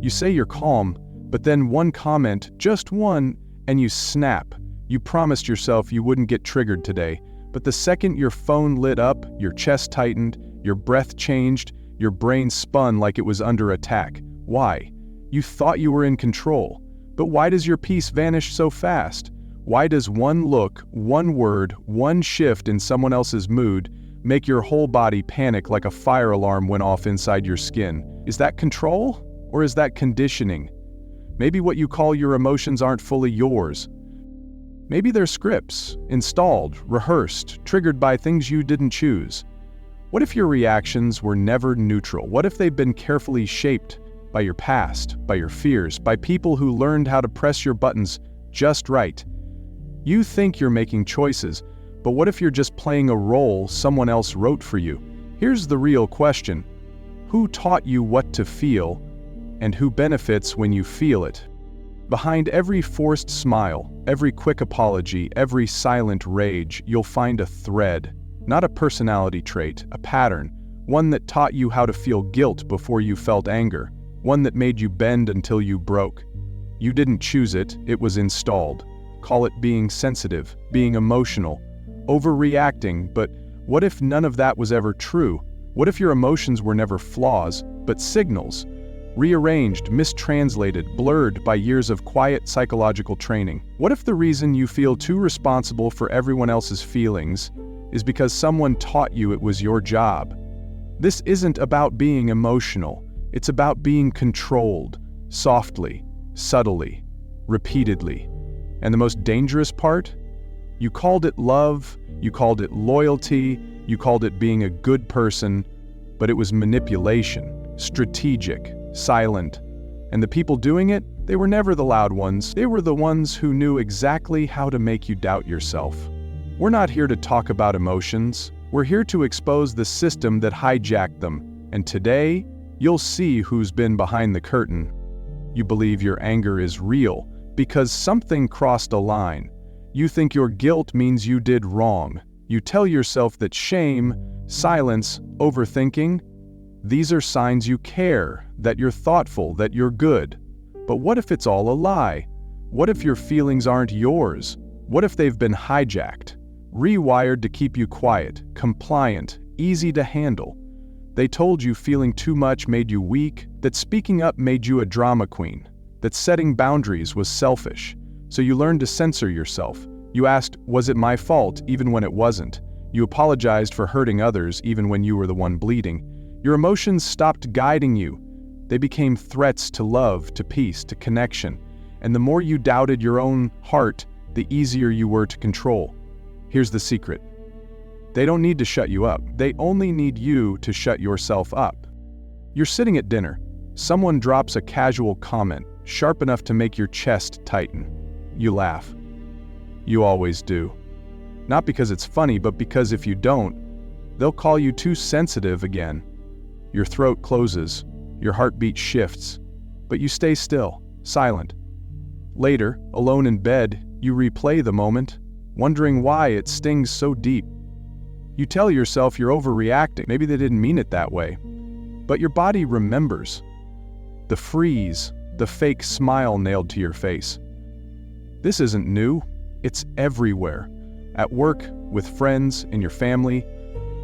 You say you're calm, but then one comment, just one, and you snap. You promised yourself you wouldn't get triggered today, but the second your phone lit up, your chest tightened, your breath changed, your brain spun like it was under attack. Why? You thought you were in control. But why does your peace vanish so fast? Why does one look, one word, one shift in someone else's mood make your whole body panic like a fire alarm went off inside your skin? Is that control? Or is that conditioning? Maybe what you call your emotions aren't fully yours. Maybe they're scripts, installed, rehearsed, triggered by things you didn't choose. What if your reactions were never neutral? What if they've been carefully shaped by your past, by your fears, by people who learned how to press your buttons just right? You think you're making choices, but what if you're just playing a role someone else wrote for you? Here's the real question. Who taught you what to feel, and who benefits when you feel it? Behind every forced smile, every quick apology, every silent rage, you'll find a thread. Not a personality trait, a pattern. One that taught you how to feel guilt before you felt anger. One that made you bend until you broke. You didn't choose it, it was installed. Call it being sensitive, being emotional, overreacting, but what if none of that was ever true? What if your emotions were never flaws, but signals? Rearranged, mistranslated, blurred by years of quiet psychological training. What if the reason you feel too responsible for everyone else's feelings is because someone taught you it was your job? This isn't about being emotional. It's about being controlled, softly, subtly, repeatedly. And the most dangerous part? You called it love, you called it loyalty, you called it being a good person, but it was manipulation, strategic, silent. And the people doing it, they were never the loud ones. They were the ones who knew exactly how to make you doubt yourself. We're not here to talk about emotions. We're here to expose the system that hijacked them. And today, you'll see who's been behind the curtain. You believe your anger is real because something crossed a line. You think your guilt means you did wrong. You tell yourself that shame, silence, overthinking, these are signs you care, that you're thoughtful, that you're good. But what if it's all a lie? What if your feelings aren't yours? What if they've been hijacked, rewired to keep you quiet, compliant, easy to handle? They told you feeling too much made you weak, that speaking up made you a drama queen, that setting boundaries was selfish. So you learned to censor yourself. You asked, was it my fault, even when it wasn't? You apologized for hurting others, even when you were the one bleeding. Your emotions stopped guiding you. They became threats to love, to peace, to connection. And the more you doubted your own heart, the easier you were to control. Here's the secret. They don't need to shut you up. They only need you to shut yourself up. You're sitting at dinner. Someone drops a casual comment, sharp enough to make your chest tighten. You laugh. You always do. Not because it's funny, but because if you don't, they'll call you too sensitive again. Your throat closes, your heartbeat shifts, but you stay still, silent. Later, alone in bed, you replay the moment, wondering why it stings so deep. You tell yourself you're overreacting. Maybe they didn't mean it that way. But your body remembers. The freeze, the fake smile nailed to your face. This isn't new. It's everywhere. At work, with friends, in your family.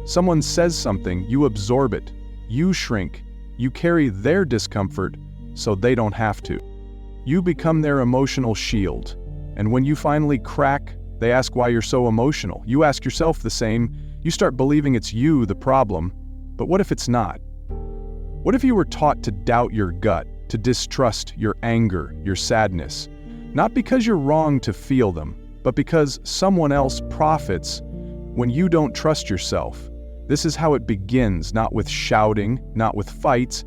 Someone says something, you absorb it. You shrink. You carry their discomfort so they don't have to. You become their emotional shield. And when you finally crack, they ask why you're so emotional. You ask yourself the same. You start believing it's you the problem. But what if it's not? What if you were taught to doubt your gut, to distrust your anger, your sadness? Not because you're wrong to feel them, but because someone else profits when you don't trust yourself. This is how it begins, not with shouting, not with fights,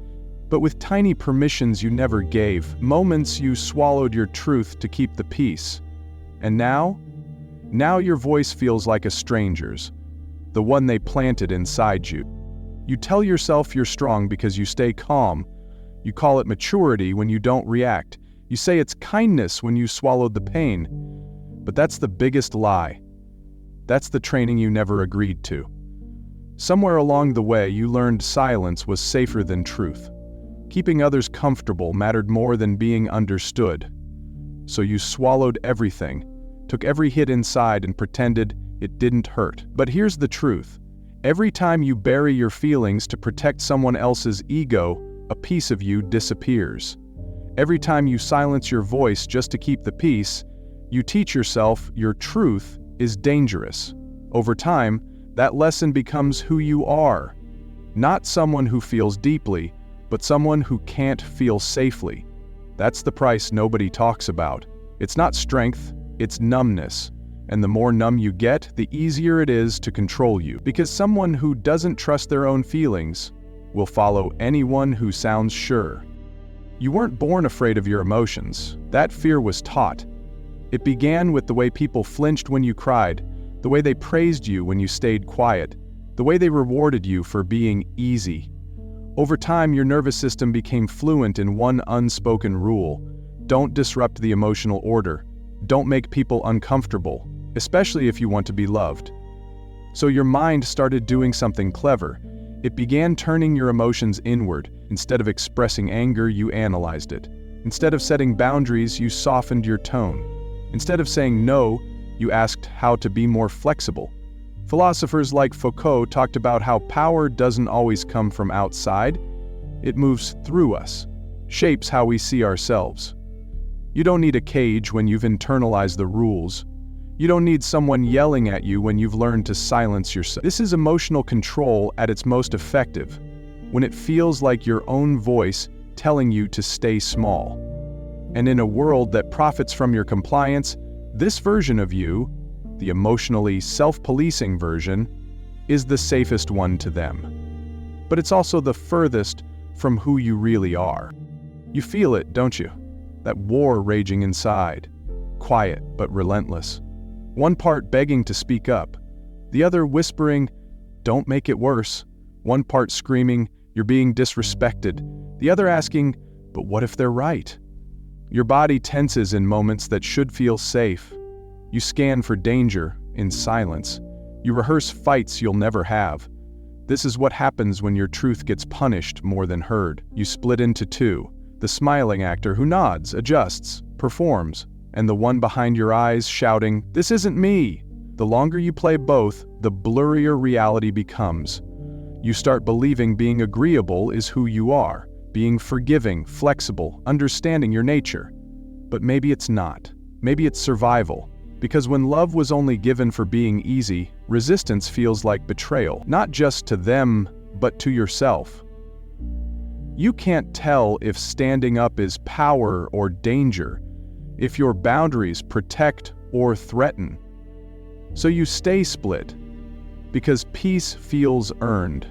but with tiny permissions you never gave, moments you swallowed your truth to keep the peace. And now your voice feels like a stranger's, the one they planted inside you. You tell yourself you're strong because you stay calm. You call it maturity when you don't react. You say it's kindness when you swallowed the pain. But that's the biggest lie. That's the training you never agreed to. Somewhere along the way, you learned silence was safer than truth. Keeping others comfortable mattered more than being understood. So you swallowed everything, took every hit inside and pretended it didn't hurt. But here's the truth. Every time you bury your feelings to protect someone else's ego, a piece of you disappears. Every time you silence your voice just to keep the peace, you teach yourself your truth is dangerous. Over time, that lesson becomes who you are. Not someone who feels deeply, but someone who can't feel safely. That's the price nobody talks about. It's not strength, it's numbness. And the more numb you get, the easier it is to control you. Because someone who doesn't trust their own feelings will follow anyone who sounds sure. You weren't born afraid of your emotions. That fear was taught. It began with the way people flinched when you cried, the way they praised you when you stayed quiet, the way they rewarded you for being easy. Over time, your nervous system became fluent in one unspoken rule: don't disrupt the emotional order. Don't make people uncomfortable, especially if you want to be loved. So your mind started doing something clever. It began turning your emotions inward. Instead of expressing anger, you analyzed it. Instead of setting boundaries, you softened your tone. Instead of saying no, you asked how to be more flexible. Philosophers like Foucault talked about how power doesn't always come from outside. It moves through us, shapes how we see ourselves. You don't need a cage when you've internalized the rules. You don't need someone yelling at you when you've learned to silence yourself. This is emotional control at its most effective, when it feels like your own voice telling you to stay small. And in a world that profits from your compliance, this version of you, the emotionally self-policing version, is the safest one to them. But it's also the furthest from who you really are. You feel it, don't you? That war raging inside, quiet but relentless. One part begging to speak up, the other whispering, "Don't make it worse." One part screaming, "You're being disrespected." The other asking, "But what if they're right?" Your body tenses in moments that should feel safe. You scan for danger in silence. You rehearse fights you'll never have. This is what happens when your truth gets punished more than heard. You split into two: the smiling actor who nods, adjusts, performs, and the one behind your eyes shouting, "This isn't me." The longer you play both, the blurrier reality becomes. You start believing being agreeable is who you are, being forgiving, flexible, understanding your nature. But maybe it's not. Maybe it's survival. Because when love was only given for being easy, resistance feels like betrayal, not just to them, but to yourself. You can't tell if standing up is power or danger, if your boundaries protect or threaten. So you stay split, because peace feels earned,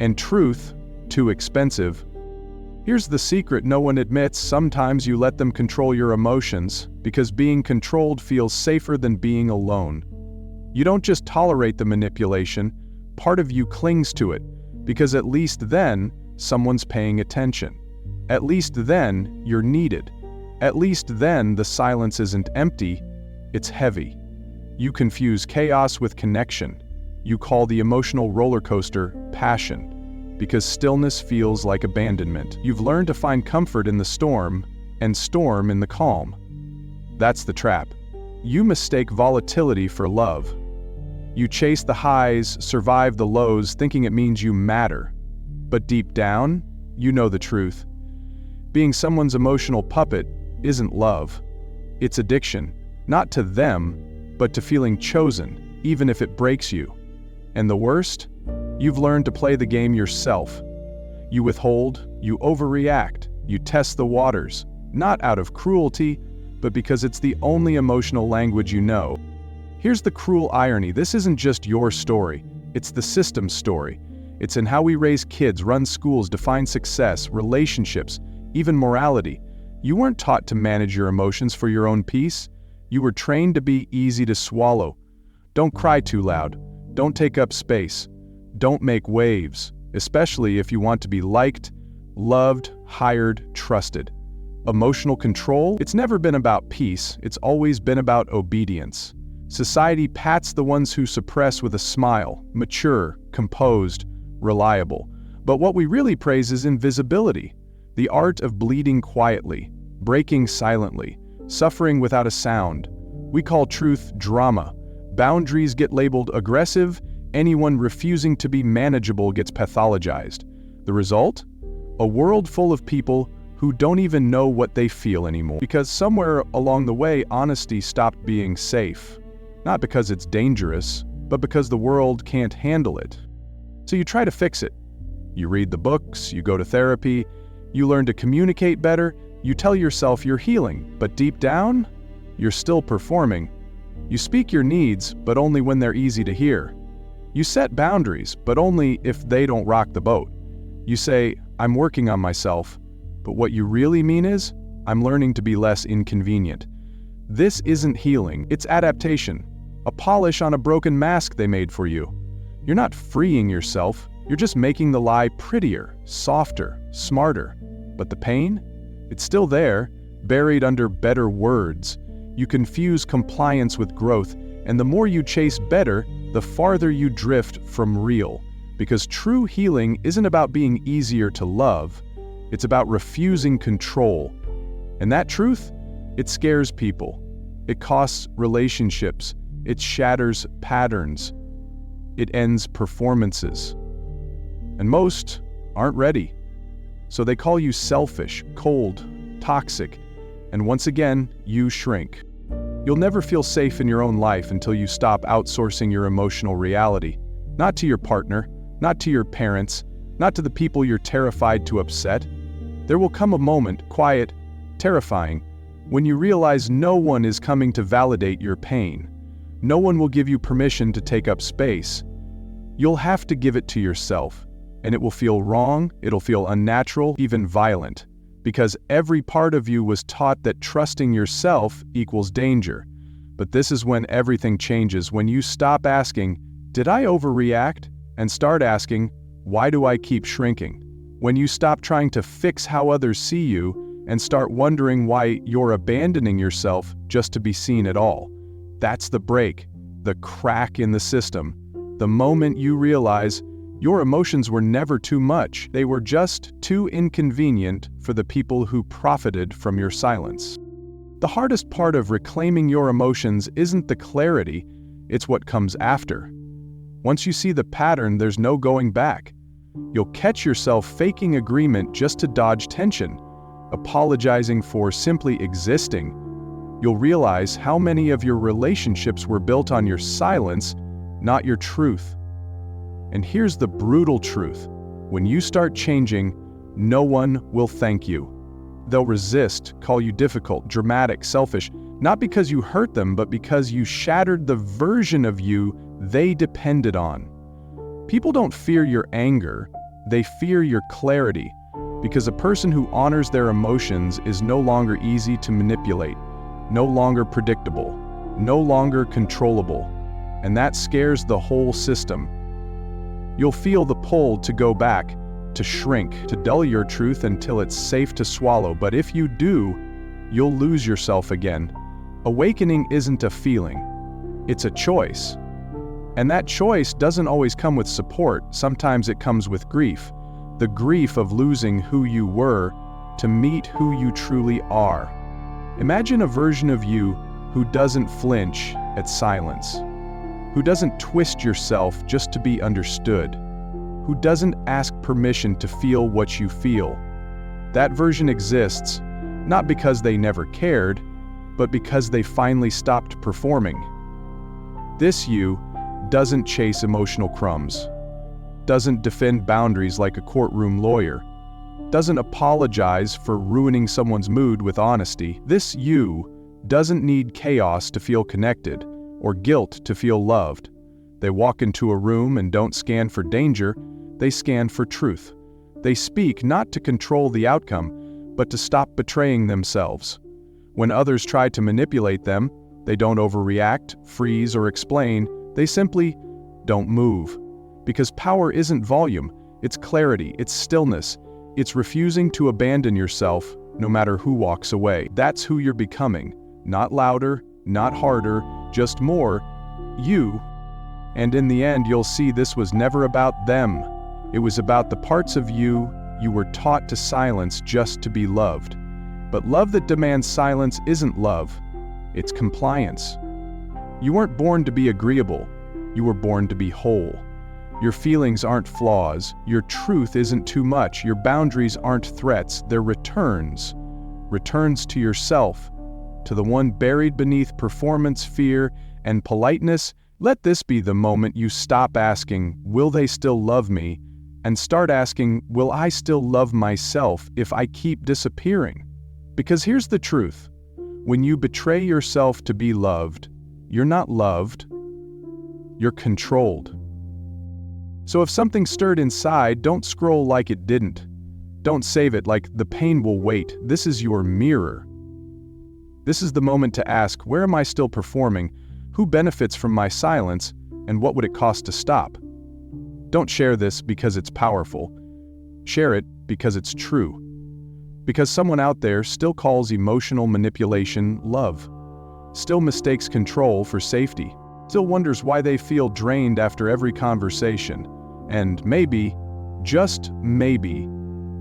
and truth too expensive. Here's the secret no one admits: sometimes you let them control your emotions, because being controlled feels safer than being alone. You don't just tolerate the manipulation, part of you clings to it, because at least then, someone's paying attention. At least then, you're needed. At least then, the silence isn't empty, it's heavy. You confuse chaos with connection. You call the emotional roller coaster passion, because stillness feels like abandonment. You've learned to find comfort in the storm, and storm in the calm. That's the trap. You mistake volatility for love. You chase the highs, survive the lows, thinking it means you matter. But deep down, you know the truth. Being someone's emotional puppet isn't love. It's addiction, not to them, but to feeling chosen, even if it breaks you. And the worst? You've learned to play the game yourself. You withhold, you overreact, you test the waters, not out of cruelty, but because it's the only emotional language you know. Here's the cruel irony: this isn't just your story, it's the system's story. It's in how we raise kids, run schools, define success, relationships, even morality. You weren't taught to manage your emotions for your own peace. You were trained to be easy to swallow. Don't cry too loud. Don't take up space. Don't make waves, especially if you want to be liked, loved, hired, trusted. Emotional control? It's never been about peace, it's always been about obedience. Society pats the ones who suppress with a smile, mature, composed, reliable. But what we really praise is invisibility. The art of bleeding quietly, breaking silently, suffering without a sound. We call truth drama. Boundaries get labeled aggressive. Anyone refusing to be manageable gets pathologized. The result? A world full of people who don't even know what they feel anymore. Because somewhere along the way, honesty stopped being safe. Not because it's dangerous, but because the world can't handle it. So you try to fix it. You read the books, you go to therapy, you learn to communicate better, you tell yourself you're healing, but deep down, you're still performing. You speak your needs, but only when they're easy to hear. You set boundaries, but only if they don't rock the boat. You say, I'm working on myself, but what you really mean is, I'm learning to be less inconvenient. This isn't healing, it's adaptation. A polish on a broken mask they made for you. You're not freeing yourself, you're just making the lie prettier, softer, smarter. But the pain? It's still there, buried under better words. You confuse compliance with growth, and the more you chase better, the farther you drift from real. Because true healing isn't about being easier to love, it's about refusing control. And that truth, it scares people. It costs relationships. It shatters patterns. It ends performances. And most aren't ready. So they call you selfish, cold, toxic, and once again, you shrink. You'll never feel safe in your own life until you stop outsourcing your emotional reality. Not to your partner, not to your parents, not to the people you're terrified to upset. There will come a moment, quiet, terrifying, when you realize no one is coming to validate your pain. No one will give you permission to take up space. You'll have to give it to yourself, and it will feel wrong, it'll feel unnatural, even violent, because every part of you was taught that trusting yourself equals danger. But this is when everything changes, when you stop asking, did I overreact? And start asking, why do I keep shrinking? When you stop trying to fix how others see you and start wondering why you're abandoning yourself just to be seen at all. That's the break, the crack in the system. The moment you realize your emotions were never too much, they were just too inconvenient for the people who profited from your silence. The hardest part of reclaiming your emotions isn't the clarity, it's what comes after. Once you see the pattern, there's no going back. You'll catch yourself faking agreement just to dodge tension, apologizing for simply existing. You'll realize how many of your relationships were built on your silence, not your truth. And here's the brutal truth. When you start changing, no one will thank you. They'll resist, call you difficult, dramatic, selfish, not because you hurt them, but because you shattered the version of you they depended on. People don't fear your anger, they fear your clarity, because a person who honors their emotions is no longer easy to manipulate, no longer predictable, no longer controllable, and that scares the whole system. You'll feel the pull to go back, to shrink, to dull your truth until it's safe to swallow, but if you do, you'll lose yourself again. Awakening isn't a feeling, it's a choice. And that choice doesn't always come with support, sometimes it comes with grief. The grief of losing who you were to meet who you truly are. Imagine a version of you who doesn't flinch at silence, who doesn't twist yourself just to be understood, who doesn't ask permission to feel what you feel. That version exists, not because they never cared, but because they finally stopped performing. This you doesn't chase emotional crumbs, doesn't defend boundaries like a courtroom lawyer, doesn't apologize for ruining someone's mood with honesty. This you doesn't need chaos to feel connected, or guilt to feel loved. They walk into a room and don't scan for danger, they scan for truth. They speak not to control the outcome, but to stop betraying themselves. When others try to manipulate them, they don't overreact, freeze, or explain. They simply don't move. Because power isn't volume, it's clarity, it's stillness, it's refusing to abandon yourself no matter who walks away. That's who you're becoming. Not louder, not harder, just more you. And in the end, you'll see this was never about them. It was about the parts of you you were taught to silence just to be loved. But love that demands silence isn't love. It's compliance. You weren't born to be agreeable. You were born to be whole. Your feelings aren't flaws. Your truth isn't too much. Your boundaries aren't threats. They're returns. Returns to yourself, to the one buried beneath performance, fear, and politeness. Let this be the moment you stop asking, will they still love me? And start asking, will I still love myself if I keep disappearing? Because here's the truth. When you betray yourself to be loved, you're not loved, you're controlled. So if something stirred inside, don't scroll like it didn't. Don't save it like the pain will wait. This is your mirror. This is the moment to ask, where am I still performing? Who benefits from my silence? And what would it cost to stop? Don't share this because it's powerful. Share it because it's true. Because someone out there still calls emotional manipulation love. Still mistakes control for safety. Still wonders why they feel drained after every conversation. And maybe, just maybe,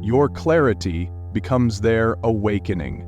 your clarity becomes their awakening.